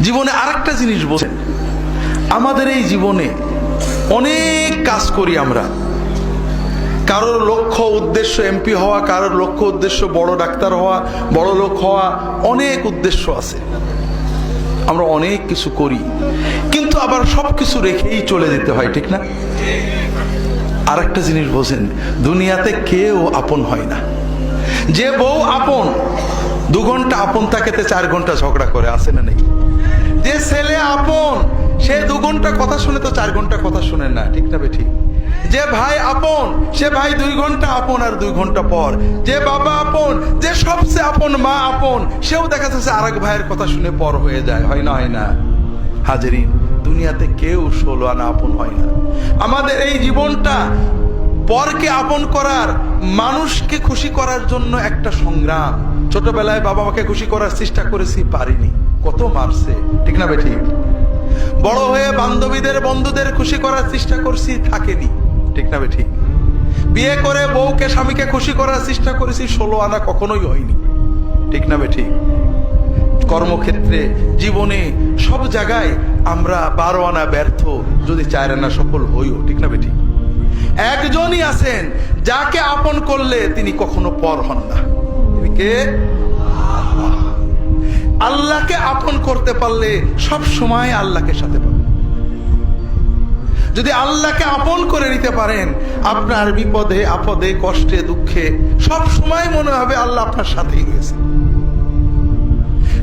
জীবনে আরেকটা জিনিস বোঝেন, আমাদের এই জীবনে অনেক কাজ করি আমরা। কারোর লক্ষ্য উদ্দেশ্য এমপি হওয়া, কারোর লক্ষ্য উদ্দেশ্য বড় ডাক্তার হওয়া, বড় লোক হওয়া, অনেক উদ্দেশ্য আছে। আমরা অনেক কিছু করি, কিন্তু আবার সবকিছু রেখেই চলে যেতে হয়, ঠিক না? আর একটা জিনিস বোঝেন, দুনিয়াতে কেউ আপন হয় না। যে বউ আপন, 2 ঘন্টা আপন থাকেতে 4 ঘন্টা ঝগড়া করে, আসে না নেই? যে ছেলে আপন, সে 2 ঘন্টা কথা শুনে তো 4 ঘন্টা কথা শুনে না, ঠিক না বেঠিক? যে ভাই আপন, সে ভাই 2 ঘন্টা আপন আর 2 ঘন্টা পর। যে বাবা আপন, যে সবচেয়ে আপন মা আপন, সেও দেখা যাচ্ছে আরেক ভাইয়ের কথা শুনে পর হয়ে যায়, হয় না? হয় না হাজেরিন? দুনিয়াতে কেউ 16 আনা আপন হয় না। আমাদের এই জীবনটা পরকে আপন করার, মানুষকে খুশি করার জন্য একটা সংগ্রাম। ছোটবেলায় বাবা মাকে খুশি করার চেষ্টা করেছি, পারিনি, কত মারছে, ঠিক না বেঠিক? বড় হয়ে বান্ধবীদের বন্ধুদের খুশি করার চেষ্টা করছি, থাকেনি, ঠিক না বেঠিক? বিয়ে করে বউকে স্বামীকে খুশি করার চেষ্টা করেছি, 16 আনা কখনোই হয়নি, ঠিক না বেঠিক? কর্মক্ষেত্রে, জীবনে, সব জায়গায় আমরা 12 আনা ব্যর্থ, যদি 4 আনা সফল হইও, ঠিক না বেঠিক? একজনই আছেন যাকে আপন করলে তিনি কখনো পর হন না। তিনি কে? আল্লাহকে আপন করতে পারলে সব সময় আল্লাহকে সাথে পাবেন। যদি আল্লাহকে আপন করে নিতে পারেন, আপনার বিপদে আপদে কষ্টে দুঃখে সব সময় মনে হবে আল্লাহ আপনার সাথেই রয়েছে।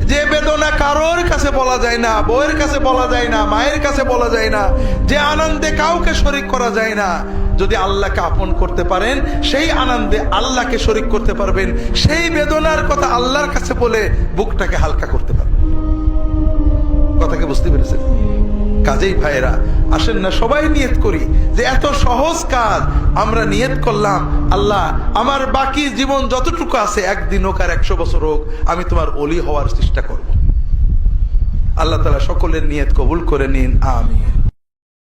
যে বেদনা কারোর কাছে বলা যায় না, বউয়ের কাছে বলা যায় না, মায়ের কাছে বলা যায় না, যে আনন্দে কাউকে শরীক করা যায় না, যদি আল্লাহকে আপন করতে পারেন, সেই আনন্দে আল্লাহকে শরীক করতে পারবেন। সেই বেদনার কথা আল্লাহর কাছে বলে বুকটাকে হালকা করতে পারবেন। কথাকে বুঝতে পেরেছেন? কাজেই ভাইয়েরা, আসেন না সবাই নিয়ত করি যে এত সহজ কাজ আমরা নিয়ত করলাম, আল্লাহ আমার বাকি জীবন যতটুকু আছে, 1 দিন হোক আর 100 বছর হোক, আমি তোমার ওলি হওয়ার চেষ্টা করব। আল্লাহ তাআলা সকলের নিয়ত কবুল করে নিন, আমিন।